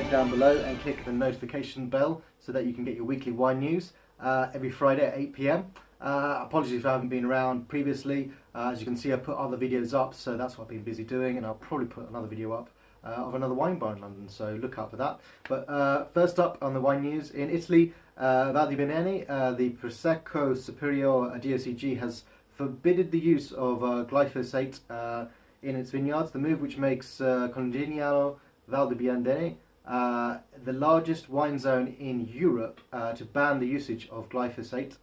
subscribe down below and click the notification bell so that you can get your weekly wine news every Friday at 8 p.m. Apologies if I haven't been around previously. As you can see, I've put other videos up, so that's what I've been busy doing, and I'll probably put another video up of another wine bar in London, so look out for that. But first up on the wine news, in Italy, Valdobbiadene, the Prosecco Superiore DOCG has forbidden the use of glyphosate in its vineyards. The move, which makes Condignano Valdobbiadene the largest wine zone in Europe to ban the usage of glyphosate,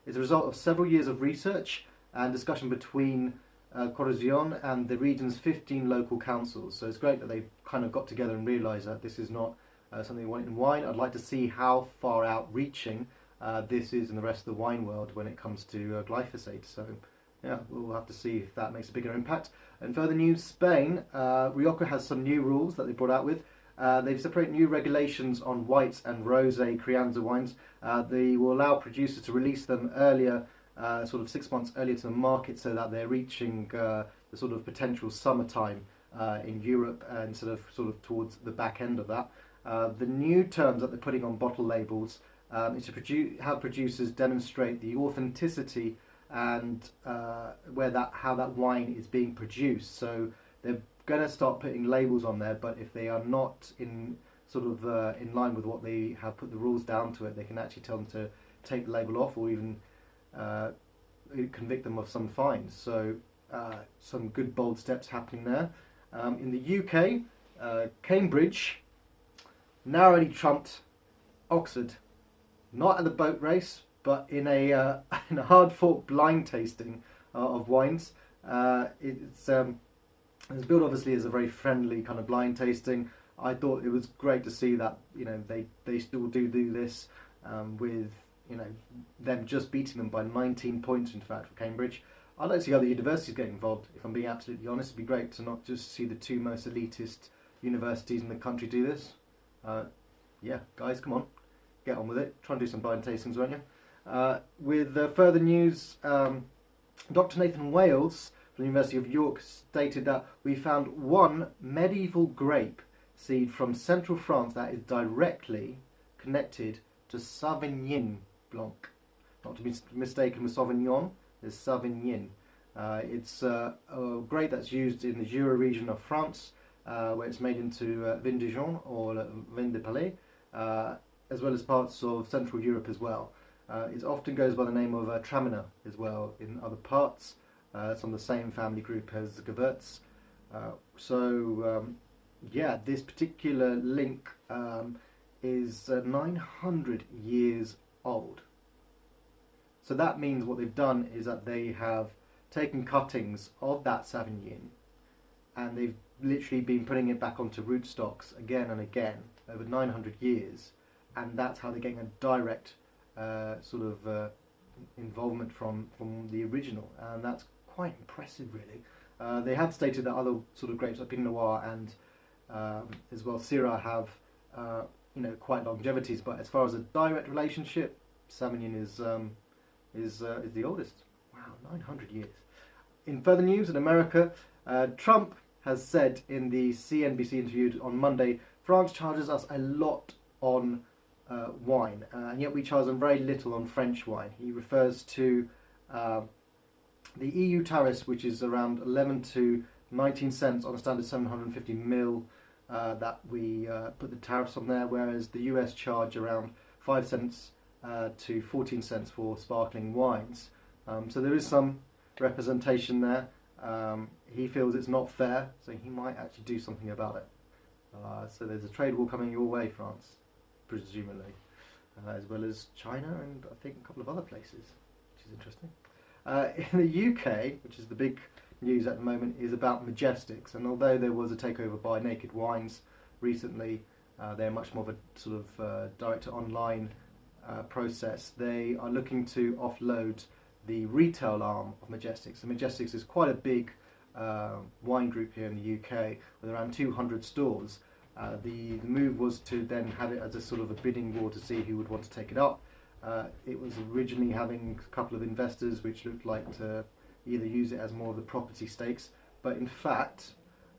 is a result of several years of research and discussion between Corrosione and the region's 15 local councils. So it's great that they've kind of got together and realised that this is not something they want in wine. I'd like to see how far outreaching this is in the rest of the wine world when it comes to glyphosate. So yeah, we'll have to see if that makes a bigger impact. And further news, Spain, Rioja has some new rules that they brought out with. They've separated new regulations on white and rosé Crianza wines. They will allow producers to release them earlier, sort of 6 months earlier to the market, so that they're reaching the sort of potential summertime in Europe instead of sort of towards the back end of that. The new terms that they're putting on bottle labels is to have producers demonstrate the authenticity and how that wine is being produced. So they're going to start putting labels on there, but if they are not in sort of in line with what they have put the rules down to it, they can actually tell them to take the label off, or even convict them of some fines. So some good bold steps happening there. In the UK, Cambridge narrowly trumped Oxford, not at the boat race, but in a in a hard-fought blind tasting of wines. It's billed obviously as a very friendly kind of blind tasting. I thought it was great to see that, you know, they still do this with, you know, them just beating them by 19 points in fact for Cambridge. I'd like to see other universities getting involved, if I'm being absolutely honest. It'd be great to not just see the two most elitist universities in the country do this. Yeah, guys, come on, get on with it. Try and do some blind tastings, won't you? With further news, Dr. Nathan Wales from the University of York stated that we found one medieval grape seed from central France that is directly connected to Sauvignon Blanc. Not to be mistaken with Sauvignon, it's Sauvignon. It's a grape that's used in the Jura region of France, where it's made into vin de Dijon or vin de Palais, as well as parts of Central Europe as well. It often goes by the name of Traminer as well in other parts. It's on the same family group as Gewürz. Yeah, this particular link is 900 years old. So that means what they've done is that they have taken cuttings of that Sauvignon and they've literally been putting it back onto rootstocks again and again over 900 years, and that's how they're getting a direct sort of involvement from the original, and that's quite impressive, really. They have stated that other sort of grapes like Pinot Noir and as well Syrah have you know, quite longevities, but as far as a direct relationship, Sauvignon is the oldest. Wow, 900 years. In further news, in America, Trump has said in the CNBC interview on Monday, France charges us a lot on wine, and yet we charge them very little on French wine. He refers to the EU tariffs, which is around 11 to 19 cents on a standard 750 ml that we put the tariffs on there, whereas the US charge around 5 cents to 14 cents for sparkling wines. So there is some representation there. He feels it's not fair, so he might actually do something about it. So there's a trade war coming your way, France, presumably, as well as China and I think a couple of other places, which is interesting. In the UK, which is the big news at the moment, is about Majestics, and although there was a takeover by Naked Wines recently, they're much more of a sort of direct-to-online process. They are looking to offload the retail arm of Majestics. So Majestics is quite a big wine group here in the UK with around 200 stores. The move was to then have it as a sort of a bidding war to see who would want to take it up. It was originally having a couple of investors which looked like to either use it as more of the property stakes, but in fact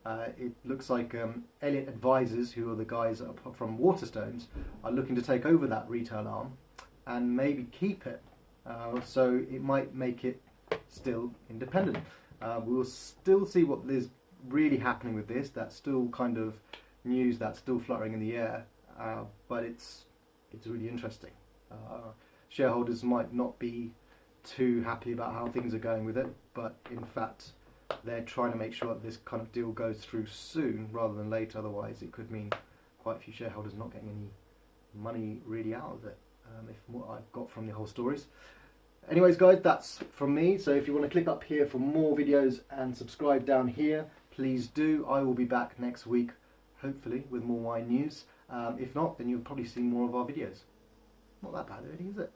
It looks like Elliott Advisors, who are the guys from Waterstones, are looking to take over that retail arm and maybe keep it. So it might make it still independent. We'll still see what is really happening with this. That's still kind of news that's still fluttering in the air, but it's really interesting. Shareholders might not be too happy about how things are going with it, but in fact they're trying to make sure that this kind of deal goes through soon rather than later. Otherwise it could mean quite a few shareholders not getting any money really out of it, if what I've got from the whole stories. Anyways guys, that's from me. So if you want to click up here for more videos and subscribe down here, please do. I will be back next week, hopefully, with more wine news. If not, then you'll probably see more of our videos. Not that bad really, is it?